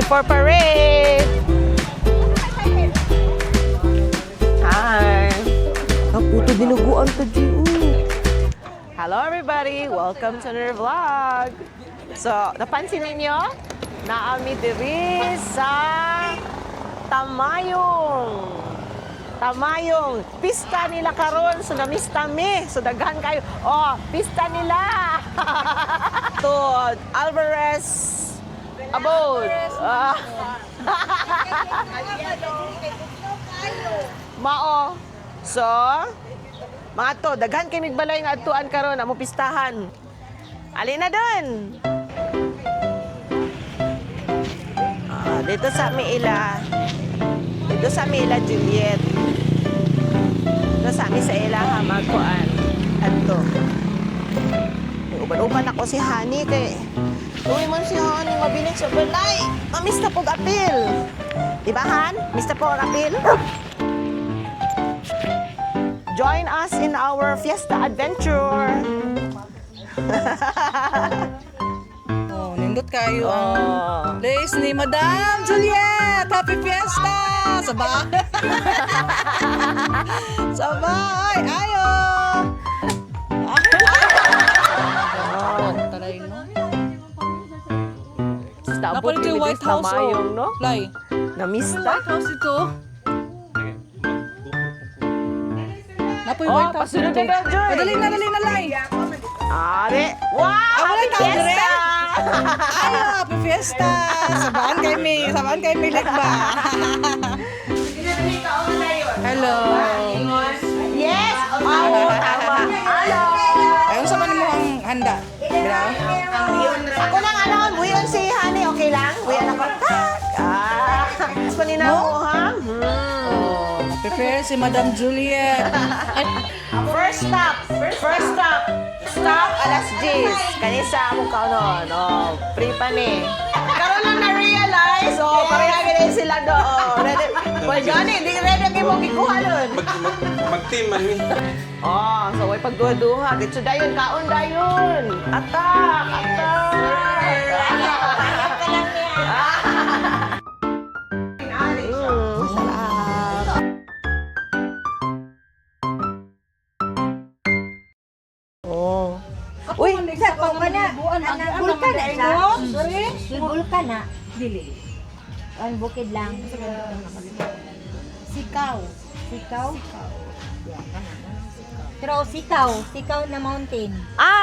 for parade. Hi. Puto dinuguan to G. Hello everybody, welcome to another vlog. So, napansin ninyo? Naami diri sa Tamayong. Pista nila karon, so namista mi. So daghan kayo. Oh, pista nila. To Alvarez Abode. Mao. So, mga to, daghan kay migbalay nga adtuan karon amo pistahan. Ali na dun. Dito sa Miila. Dito sa Miila Juliet. Dito sa mi sa ilaha magkuan. Adto. Uban-uban ako si Honey kay uwi man si Honey mabiling sa balay. Mamis na pog apil. Diba Han? Miss na pog apil. Join us in our fiesta adventure. Nindot kayo ang lace ni Madam Juliet. Happy Fiesta! Sabay! Sabay! Ayo! Taray no? Napalit yung White House no? Lai. Namista? White House ito. Napo yung White House pasunod ito. na daw, Joy. Dali na, Lai. Are! Wow! Wala Happy tao dire? fiesta! Ayo, Happy Fiesta! Sabaan kay mi ligba. Hello. Yes! Oh, tama. Hello! Ayun sa man mo ang handa. Bra. Ako lang ano, buyon si Honey, okay lang? Buyon ako. Mas paninaw mo, ha? Prepare si Madam Juliet. First stop. Stop alas 10. Kanisa mo ka nun. Oh, free pa ni. Karoon lang na-realize. Oh, pareha ganyan sila doon. Well, Johnny, di ready kayo mo kikuha nun. Mag-team man ni. Oh, so way pagduha-duha. Dito dayon, kaon dayon. Atak. Uy, sa pang kana, bulkan na siya. Bulkan na. Dili. Ang bukid lang. Sikaw. Pero sikaw na mountain.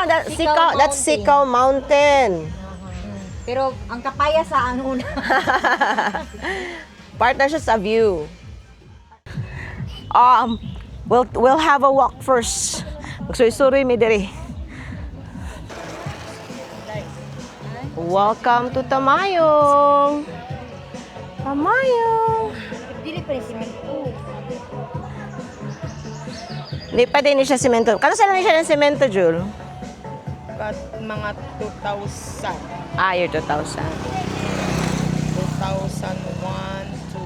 That's Sikaw Mountain. Pero ang kapaya sa ano una. Partner siya sa view. We'll have a walk first. Magsuy-suroy mi diri. Welcome to Tamayong. Dili pa rin simento. Hindi pa din siya semento. Kano saan siya ng semento, Jul? Mga 2000. Year 2000. 2001 to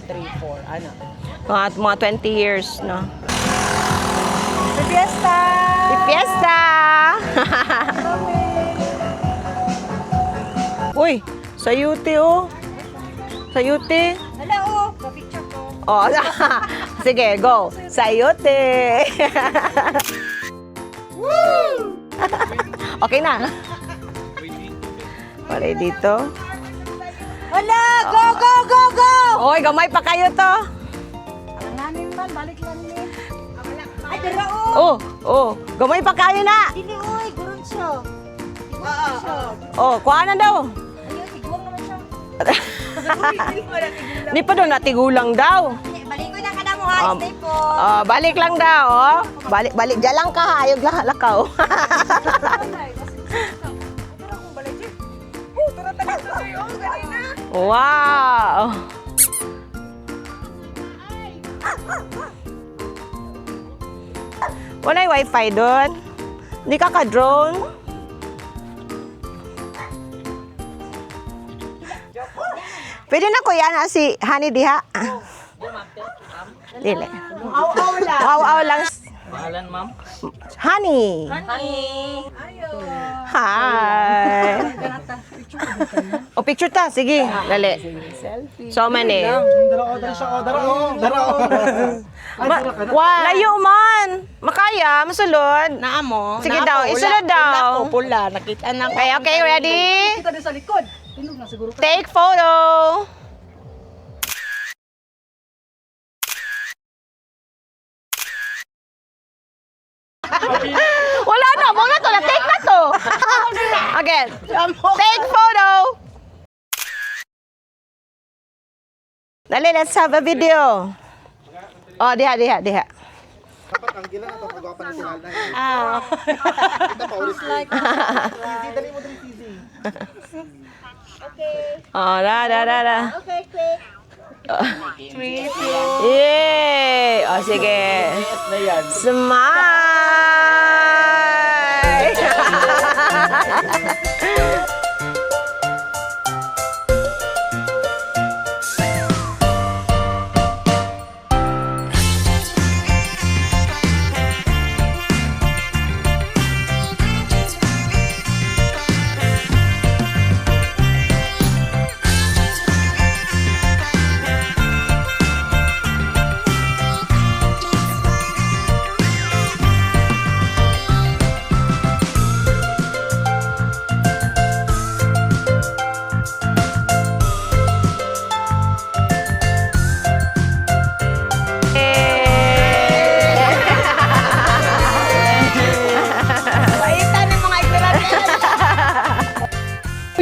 3, 4. Mga 20 years, no? Happy Fiesta! Happy Fiesta! Uy, sayuti oh. Sayuti. Hala picture ko. Oh, sige, go. Sayuti. Woo! Okay na. Pare dito. Hala, go! Oy, gamay pa kayo to. Ang namin man, balik lang ni. Ay, dara Gamay pa kayo na. Dili, gurun siya. Kuha na daw. Ayun, tiguang naman siya. Di pa daw natigulang daw. Balik ko na ka na mo ha, stay po. Balik lang daw, oh. Balik dyan lang ka, ayog lakaw. Wow! Wala'y wifi doon? Hindi ka ka-drone? Pwede na kuya na si Honey diha. Dili. Wow lang. Pangalan, ma'am? Honey. Honey. Hi. O, picture ta. Sige, dali. So, mani. Layo man. Makaya, masulod. Naamo. Sige daw, isunod daw. Pula, nakita na ko. Okay, ready? Kita din sa likod. Tinog na siguro. Take photo. Wala na, mga to. Take na to. Again. Take photo. Dali, let's have a video. Oh, diha. Oh, da. Okay, quick. Yay! O, sige. Smile!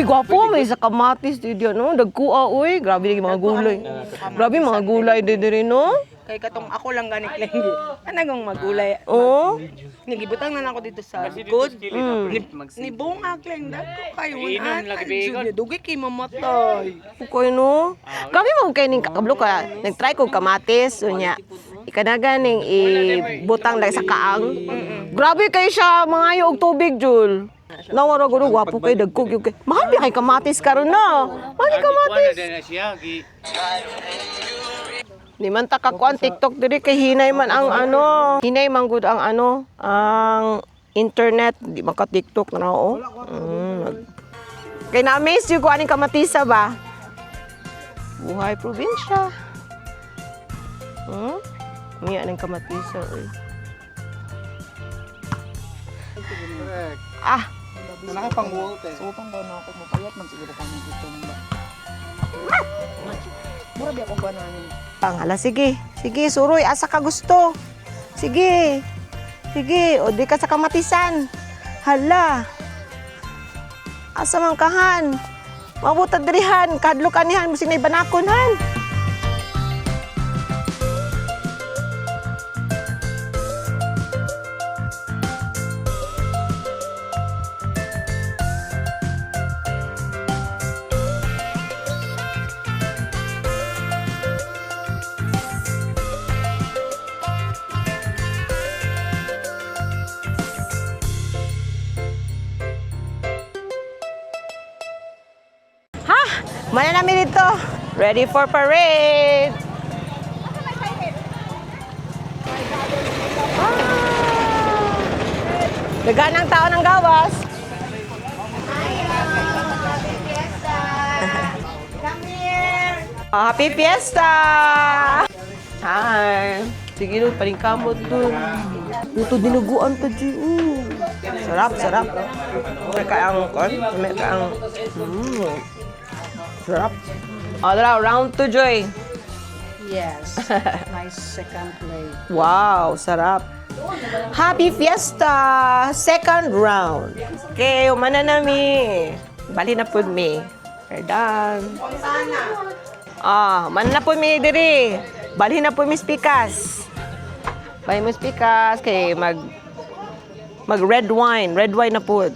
Uy, gwapo, may sa kamatis dito, no? Dagkua, uy. Grabe yung mga gulay. Grabe mga gulay dito rin, no? Kay katong ako lang ganik lang. Anagong magulay. Oo. Nagibutang na ako dito sa likod. Ni bungag lang dako kayo. Inom lagi bigon. Dugi kay mamatay. Okay, no? Grabe mo kayo ning kakablo ka. Nag-try ko kamatis, unya. Ikanaga ning ibutang lang sa kaang. Grabe kayo siya, mga og tubig, Jul. Nawara ko gwapo kayo, dagkog yung kayo. Mahal ba kay kamatis karon na? Mahal kamatis. Di man ta kakuan TikTok diri kay hinay man ang ano. Hinay man gud ang ano, ang internet, di man ka TikTok na o. Kay na-amaze yung kuaning kamatisa ba? Buhay probinsya. Miya ng kamatisa. Ah, Wala ka pang walt eh. Utang ba na ako mapayat man siguro kami dito ba. Mura ba ako bananin? pangala, sige. Sige, suroy, asa ka gusto. Sige. Sige, o di ka sa kamatisan. Hala. Asa man kahan. Mabutad dirihan, kadlo kanihan, musing may banakon han. Mana namin dito. Ready for parade. Daganang tao ng gawas. Happy Fiesta! Hi! Sige doon, palingkamot doon. Ito dinuguan pa dyan. Sarap, sarap. May kaang kon. May kaang... Sarap. O, round 2, Joy. Yes. Nice second plate. Wow, sarap. Happy Fiesta! Second round. Okay, umana nami. Bali na po mi. We're done. Umana na po mi diri. Bali na po mi spikas. Bali mo spikas kay mag red wine. Red wine na po.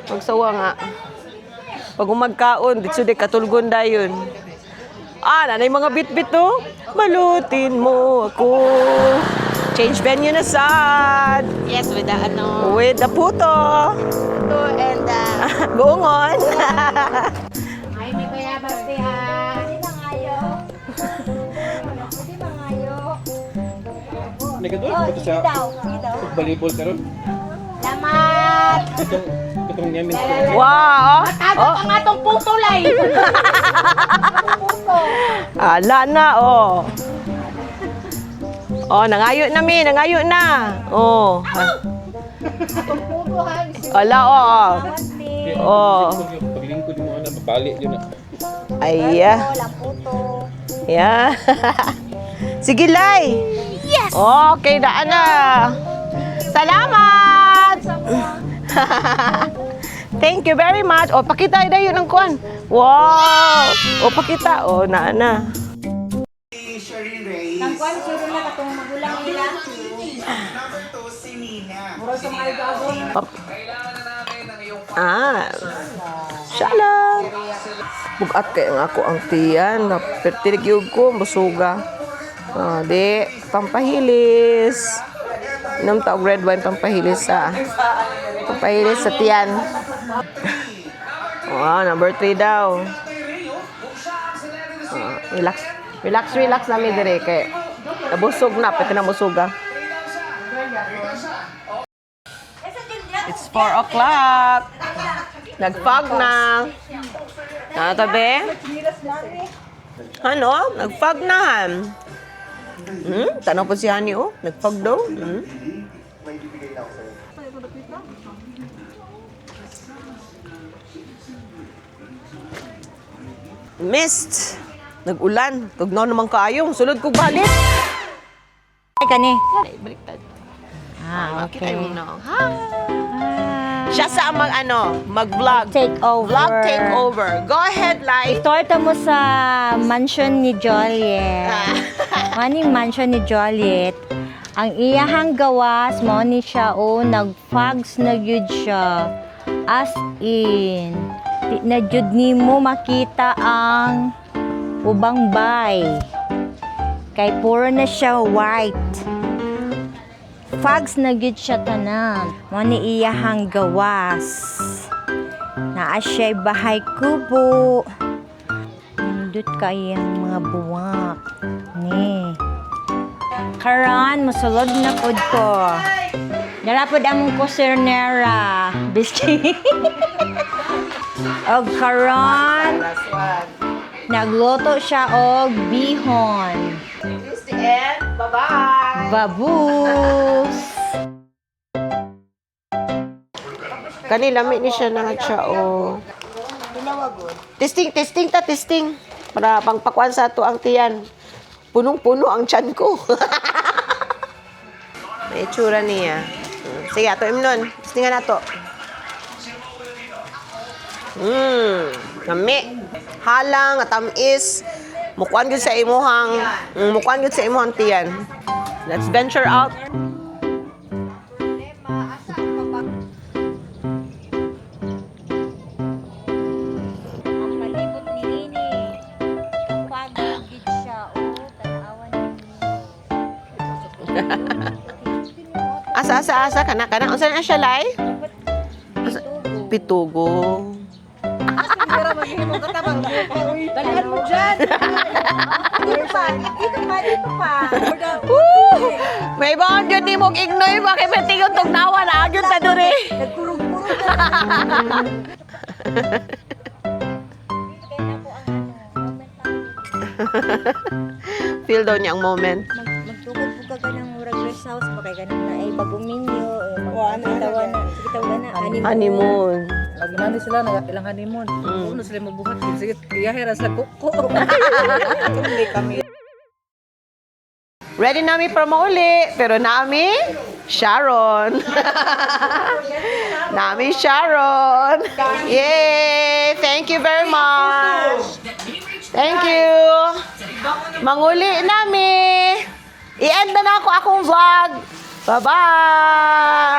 Magsawa nga. Pag umagkaon, dito di katulgon dayon. Nanay mga bit-bit to. Balutin mo ako. Change venue na sad. Yes, with the ano. With the puto. Ito and Buongon. Ay, may kaya basti ha. Hindi mangayo. Hindi mangayo. Nagadol Oh, ko sige daw. Sige daw. Balibol karon. Salamat. Ito itong yamin ko. Wow! Oh. Ang atong putulay. Ala na, oh. Oh, nangayo na, mi. Nangayo na. Oh. Ala, oh. Oh. Paglingkod mo na, babalik yun na. Ay, Walang puto. yeah. Sige, Lai. Yes! Okay, daan na. Salamat! Thank you very much. O, pakita na yun ang kuwan. Wow! O, pakita. O, na. Ang kwan, suro na katong magulang nila. Siya lang. Bugat kayo nga ako ang tiyan. Pertirig yung ko, masuga. Di, pampahilis. Inom taog red wine, pampahilis sa tiyan. Number 3 daw. Relax namin dire kay nabusog na, pati na musuga. It's 4 o'clock. Nag-fog na. Tabi? Ano? Nag-fog na, han. Tanong po si Honey, oh. Nag-fog daw. Mist. Nag-ulan. Tugnaw naman kaayo. Sulod ko balik. Ay, kani. Baliktad. Okay. Siya sa mag-vlog. Take over. Vlog takeover. Go ahead, Lai. Istorta mo sa mansion ni Joliet. Maning mansion ni Joliet. Ang iyahang gawas mo ni siya nag-fags na gyud siya. As in, di na jud nimo makita ang ubang bay. Kay puro na siya white. Fags na gyud siya tanan. Mo ni iyahang gawas. Naa siya'y bahay kubo. Nindot kayang mga buwak. Ni. Karan, musulod na pod ko. Narapod among ko sirnera. Biski. Og karan, nagluto siya og bihon. This is the end. Bye-bye. Babus. Kanila, may ni siya na siya, oh. Testing. Para pangpakuan sa ato ang tiyan. Punong-puno ang tiyan ko. May itsura niya. Sige, ato imnon. Testingan nato. Nami. Halang, tamis. Mukuan gyud sa imuhang tiyan. Let's venture out. Ang palibot ni Nini. Kapag gid siya, tanawan ni Asa kana. Unsa na siya, Lai? Pitugo. Dalihan mo dyan. Dito pa. Woo! May baon yun ni mong ignoy. Bakit may tingin tong nawa na? Yun ta duri. Nagkurong-kurong na. Kaya na po ang moment namin. Feel daw niya ang moment. Magtukod po ka ng murag rest house pa kay ganun na ay bagong menu magtatawan na Honeymoon. Lagi nani sila, ilang honeymoon. Ano sila mabuhat. Sige, iyahiran sa kuko. Hindi kami. Ready nami para mauli. Pero nami, Sharon. Nami, Sharon. Yay! Thank you very much. Thank you. Manguli nami. I-end na ako akong vlog. Bye-bye.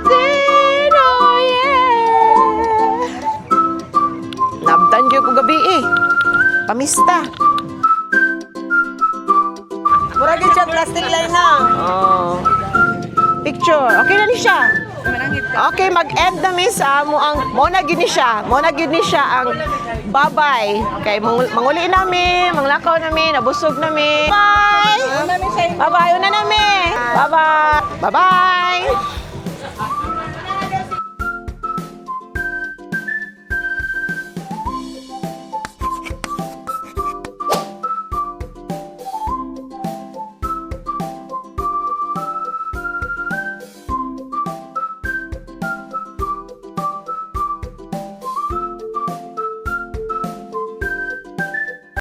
Zero, yeah. Nabtan ko gabi Pamista. Murag siya plastic line na. Oh. Picture. Okay na ni siya. Okay, mag-end na miss mo na gini siya ang bye-bye. Okay, manguli namin, manglakaw namin, nabusog namin. Bye! Bye-bye, una namin. Bye-bye. Bye-bye.